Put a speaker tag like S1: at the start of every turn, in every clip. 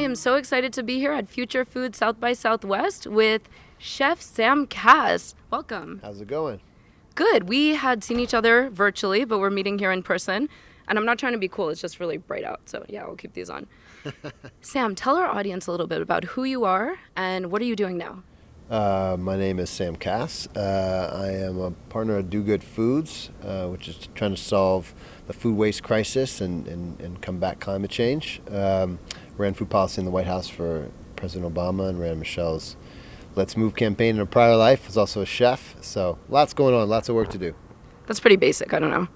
S1: am so excited to be here at Future Food South by Southwest with Chef Sam Kass. Welcome.
S2: How's it going?
S1: Good. We had seen each other virtually, but we're meeting here in person. And I'm not trying to be cool. It's just really bright out. So yeah, we'll keep these on. Sam, tell our audience a little bit about who you are and what are you doing now?
S2: My name is Sam Kass. I am a partner at Do Good Foods, which is trying to solve the food waste crisis and combat climate change. Ran food policy in the White House for President Obama and ran Michelle's Let's Move campaign in a prior life. Was also a chef, so lots going on, lots of work to do.
S1: That's pretty basic. I don't know.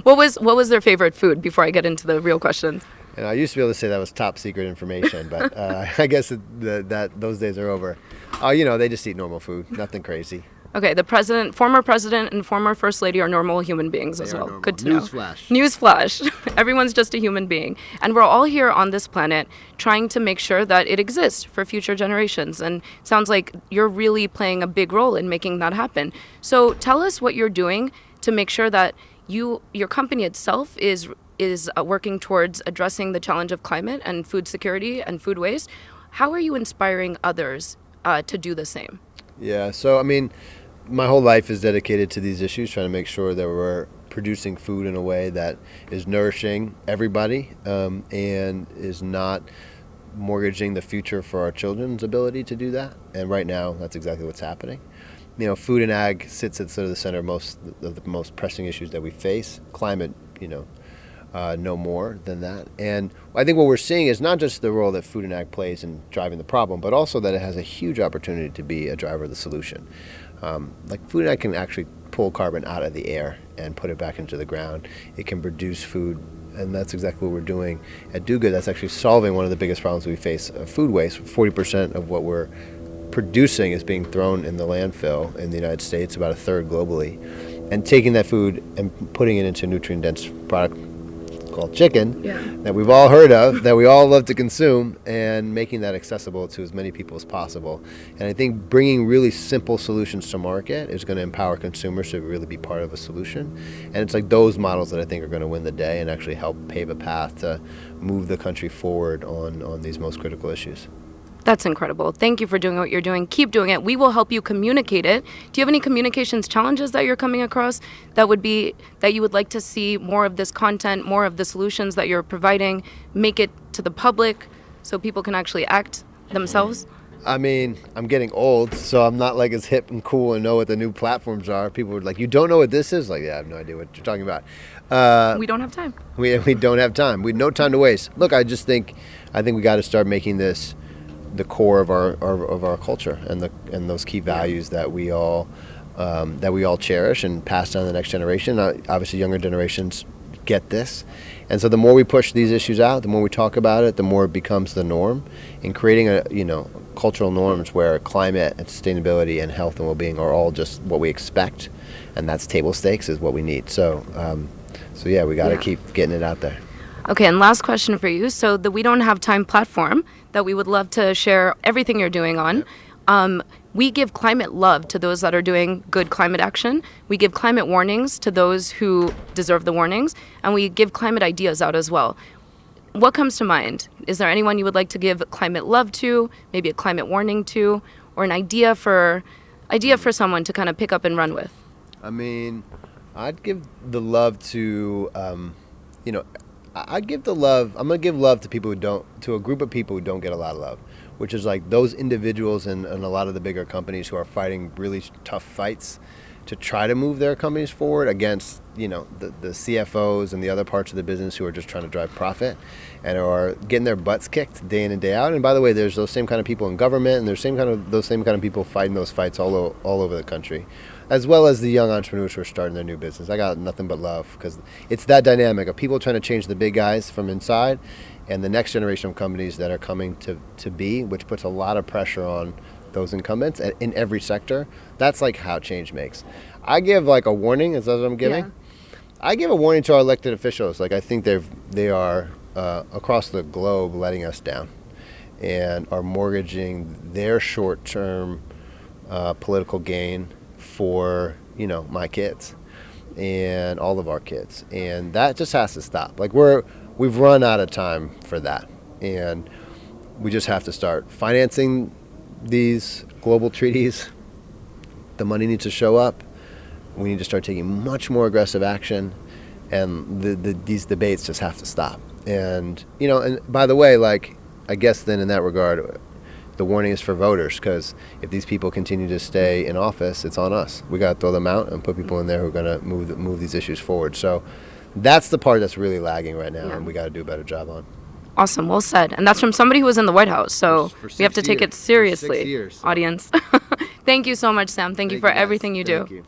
S1: What was their favorite food before I get into the real questions?
S2: And I used to be able to say that was top secret information, but I guess that those days are over. They just eat normal food, nothing crazy.
S1: Okay, former president, and former first lady are normal human beings as well. Good to know.
S2: Newsflash.
S1: Newsflash. Everyone's just a human being. And we're all here on this planet trying to make sure that it exists for future generations. And it sounds like you're really playing a big role in making that happen. So tell us what you're doing to make sure that your company itself is working towards addressing the challenge of climate and food security and food waste. How are you inspiring others to do the same?
S2: Yeah, so my whole life is dedicated to these issues, trying to make sure that we're producing food in a way that is nourishing everybody and is not mortgaging the future for our children's ability to do that. And right now, that's exactly what's happening. Food and ag sits at sort of the center of the most pressing issues that we face. Climate, no more than that. And I think what we're seeing is not just the role that food and ag plays in driving the problem, but also that it has a huge opportunity to be a driver of the solution. Food and ag can actually pull carbon out of the air and put it back into the ground. It can produce food, and that's exactly what we're doing at Do Good. That's actually solving one of the biggest problems we face, food waste. 40% of what we're producing is being thrown in the landfill in the United States, about a third globally. And taking that food and putting it into a nutrient-dense product called chicken that we've all heard of, that we all love to consume, and making that accessible to as many people as possible. And I think bringing really simple solutions to market is going to empower consumers to really be part of a solution. And it's like those models that I think are going to win the day and actually help pave a path to move the country forward on these most critical issues.
S1: That's incredible. Thank you for doing what you're doing. Keep doing it. We will help you communicate it. Do you have any communications challenges that you're coming across that you would like to see more of this content, more of the solutions that you're providing, make it to the public so people can actually act themselves?
S2: I'm getting old, so I'm not as hip and cool and know what the new platforms are. People are like, you don't know what this is? Yeah, I have no idea what you're talking about.
S1: We don't have time.
S2: We don't have time. We have no time to waste. Look, I think we got to start making this the core of our culture and those key values that we all cherish and pass down to the next generation. Obviously, younger generations get this, and so the more we push these issues out, the more we talk about it, the more it becomes the norm. And creating cultural norms where climate and sustainability and health and well-being are all just what we expect, and that's table stakes is what we need. So yeah, we got to keep getting it out there.
S1: Okay, and last question for you. So the We Don't Have Time platform that we would love to share everything you're doing on, we give climate love to those that are doing good climate action. We give climate warnings to those who deserve the warnings, and we give climate ideas out as well. What comes to mind? Is there anyone you would like to give climate love to, maybe a climate warning to, or an idea for someone to kind of pick up and run with?
S2: I'd give the love to, I'm going to give love to a group of people who don't get a lot of love, which is those individuals and a lot of the bigger companies who are fighting really tough fights to try to move their companies forward against, the CFOs and the other parts of the business who are just trying to drive profit and are getting their butts kicked day in and day out. And by the way, there's those same kind of people in government, and there's those same kind of people fighting those fights all over the country, as well as the young entrepreneurs who are starting their new business. I got nothing but love because it's that dynamic of people trying to change the big guys from inside and the next generation of companies that are coming to be, which puts a lot of pressure on those incumbents in every sector. That's how change makes. I give a warning, is that what I'm giving? Yeah. I give a warning to our elected officials. I think they are across the globe letting us down and are mortgaging their short-term political gain for my kids and all of our kids, and that just has to stop. We've run out of time for that. And we just have to start financing these global treaties. The money needs to show up. We need to start taking much more aggressive action, and these debates just have to stop. And, you know, and by the way, like, I guess then in that regard, the warning is for voters, because if these people continue to stay in office, it's on us. We got to throw them out and put people in there who are going to move these issues forward. So that's the part that's really lagging right now, and we got to do a better job on.
S1: Awesome. Well said. And that's from somebody who was in the White House. So we have to take it seriously,
S2: For 6 years,
S1: audience. Thank you so much, Sam. Thank you for everything you do.
S2: Thank you.